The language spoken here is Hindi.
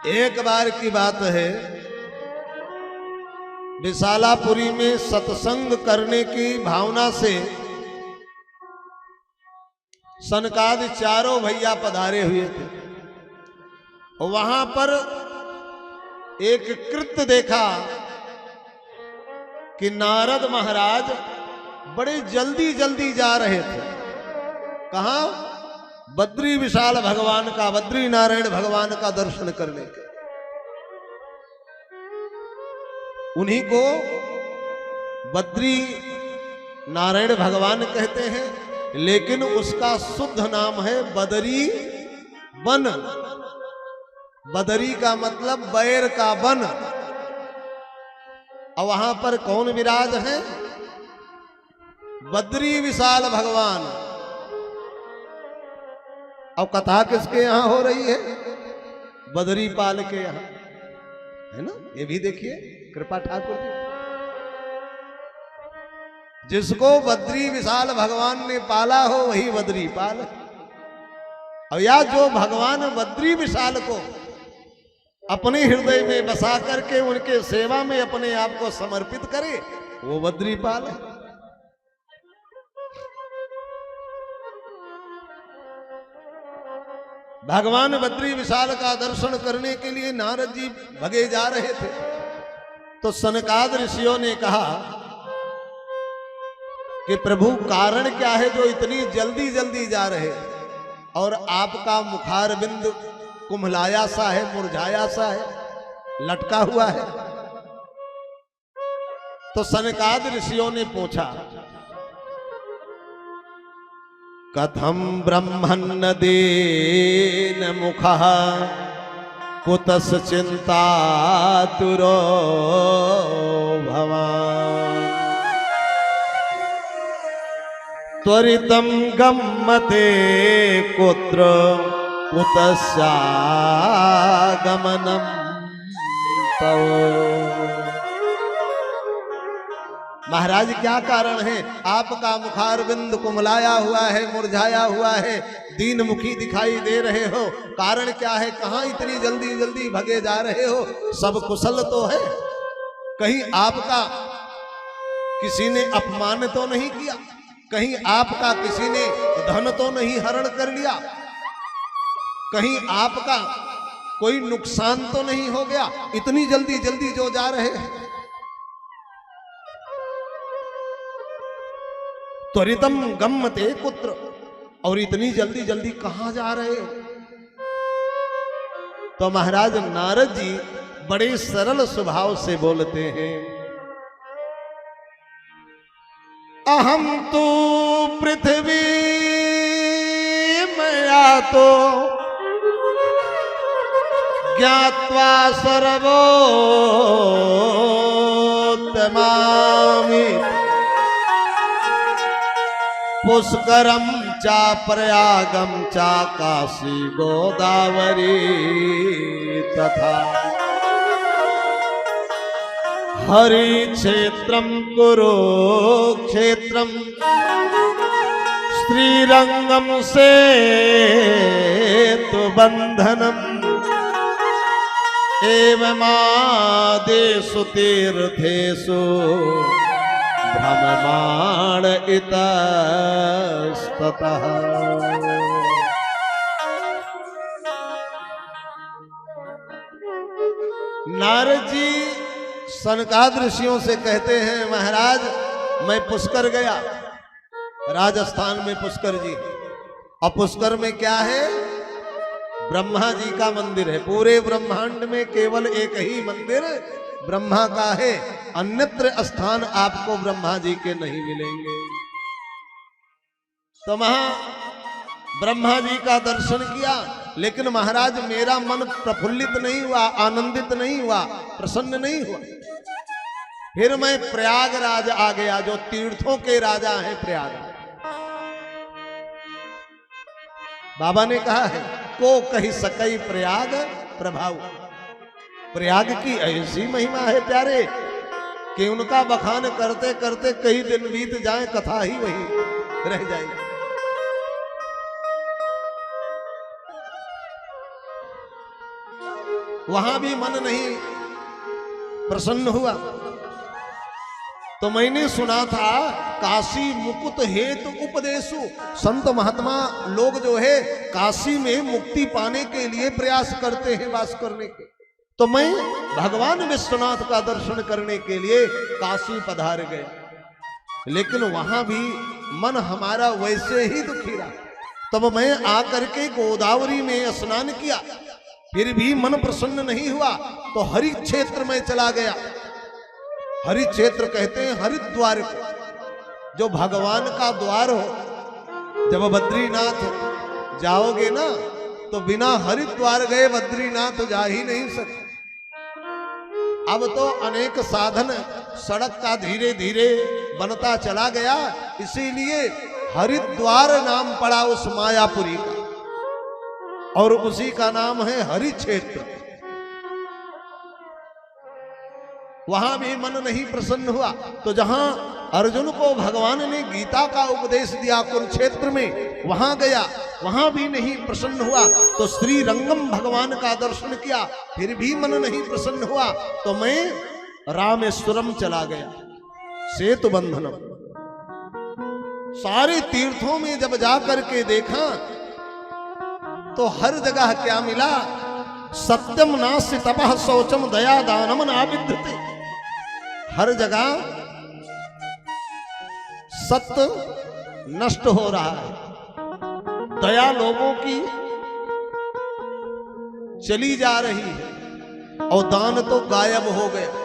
एक बार की बात है, विशालापुरी में सत्संग करने की भावना से सनकादि चारों भैया पधारे हुए थे। वहां पर एक कृत्य देखा कि नारद महाराज बड़े जल्दी जल्दी जा रहे थे। कहां? बद्री विशाल भगवान का, बद्री नारायण भगवान का दर्शन करने के। उन्हीं को बद्री नारायण भगवान कहते हैं, लेकिन उसका शुद्ध नाम है बदरी वन। बदरी का मतलब बैर का वन। और वहां पर कौन विराज है? बद्री विशाल भगवान। अब कथा किसके यहां हो रही है? बदरी पाल के यहां, है ना? ये भी देखिए, कृपा ठाकुर जी। जिसको बद्री विशाल भगवान ने पाला हो वही बद्री पाल। और या जो भगवान बद्री विशाल को अपने हृदय में बसा करके उनके सेवा में अपने आप को समर्पित करे, वो बद्री पाल है। भगवान बद्री विशाल का दर्शन करने के लिए नारद जी भगे जा रहे थे। तो सनकाद ऋषियों ने कहा कि प्रभु कारण क्या है जो इतनी जल्दी जल्दी जा रहे हैं, और आपका मुखार बिंदु कुम्हलाया सा है, मुरझाया सा है, लटका हुआ है। तो सनकाद ऋषियों ने पूछा, कथम ब्रह्मन्न देन मुखः कुतस चिंतातुरो भवान् त्वरितं गम्यते कुत्र कुतस्यागमनं तव। महाराज क्या कारण है? आपका मुखार बिंद कुमलाया हुआ है, मुरझाया हुआ है, दीन मुखी दिखाई दे रहे हो। कारण क्या है? कहां इतनी जल्दी जल्दी भगे जा रहे हो? सब कुशल तो है? कहीं आपका किसी ने अपमान तो नहीं किया? कहीं आपका किसी ने धन तो नहीं हरण कर लिया? कहीं आपका कोई नुकसान तो नहीं हो गया? इतनी जल्दी जल्दी जो जा रहे हैं। त्वरितम गम्यते कुत्र, और इतनी जल्दी जल्दी कहां जा रहे हो? तो महाराज नारद जी बड़े सरल स्वभाव से बोलते हैं, अहम तो पृथ्वी मया तो ज्ञात्वा सर्वोत्तमामि पुष्करम चा प्रयागम चा काशी गोदावरी तथा हरि क्षेत्रम कुरुक्षेत्रम श्रीरंगम सेतु बंधनम एवमादेषु तीर्थेषु भ्रममाण इतस्ततः। नारद जी सनकाद ऋषियों से कहते हैं, महाराज मैं पुष्कर गया, राजस्थान में पुष्कर जी। और पुष्कर में क्या है? ब्रह्मा जी का मंदिर है। पूरे ब्रह्मांड में केवल एक ही मंदिर ब्रह्मा का है, अन्यत्र स्थान आपको ब्रह्मा जी के नहीं मिलेंगे। तो वहां ब्रह्मा जी का दर्शन किया, लेकिन महाराज मेरा मन प्रफुल्लित नहीं हुआ, आनंदित नहीं हुआ, प्रसन्न नहीं हुआ। फिर मैं प्रयागराज आ गया, जो तीर्थों के राजा हैं प्रयाग। बाबा ने कहा है, को कही सकई प्रयाग प्रभाव। प्रयाग की ऐसी महिमा है प्यारे कि उनका बखान करते करते कई दिन बीत जाए, कथा ही वही रह जाएगी। वहां भी मन नहीं प्रसन्न हुआ। तो मैंने सुना था काशी मुकुट हेतु उपदेशु, संत महात्मा लोग जो है काशी में मुक्ति पाने के लिए प्रयास करते हैं वास करने के। तो मैं भगवान विश्वनाथ का दर्शन करने के लिए काशी पधार गया, लेकिन वहां भी मन हमारा वैसे ही दुखी रहा। तब मैं आकर के गोदावरी में स्नान किया, फिर भी मन प्रसन्न नहीं हुआ। तो हरि क्षेत्र में चला गया। हरि क्षेत्र कहते हैं हरिद्वार को, जो भगवान का द्वार हो। जब बद्रीनाथ जाओगे ना तो बिना हरिद्वार गए बद्रीनाथ जा ही नहीं सकते। अब तो अनेक साधन सड़क का धीरे धीरे बनता चला गया, इसीलिए हरिद्वार नाम पड़ा उस मायापुरी का, और उसी का नाम है हरि क्षेत्र। वहां भी मन नहीं प्रसन्न हुआ। तो जहां अर्जुन को भगवान ने गीता का उपदेश दिया कुरुक्षेत्र में, वहां गया, वहां भी नहीं प्रसन्न हुआ। तो श्री रंगम भगवान का दर्शन किया, फिर भी मन नहीं प्रसन्न हुआ। तो मैं रामेश्वरम चला गया, सेतु बंधनम। सारे तीर्थों में जब जा करके देखा तो हर जगह क्या मिला? सत्यम नास्ति तपः शौचम दया दानम नाविद्यते। हर जगह सत्य नष्ट हो रहा है, दया लोगों की चली जा रही है, और दान तो गायब हो गया।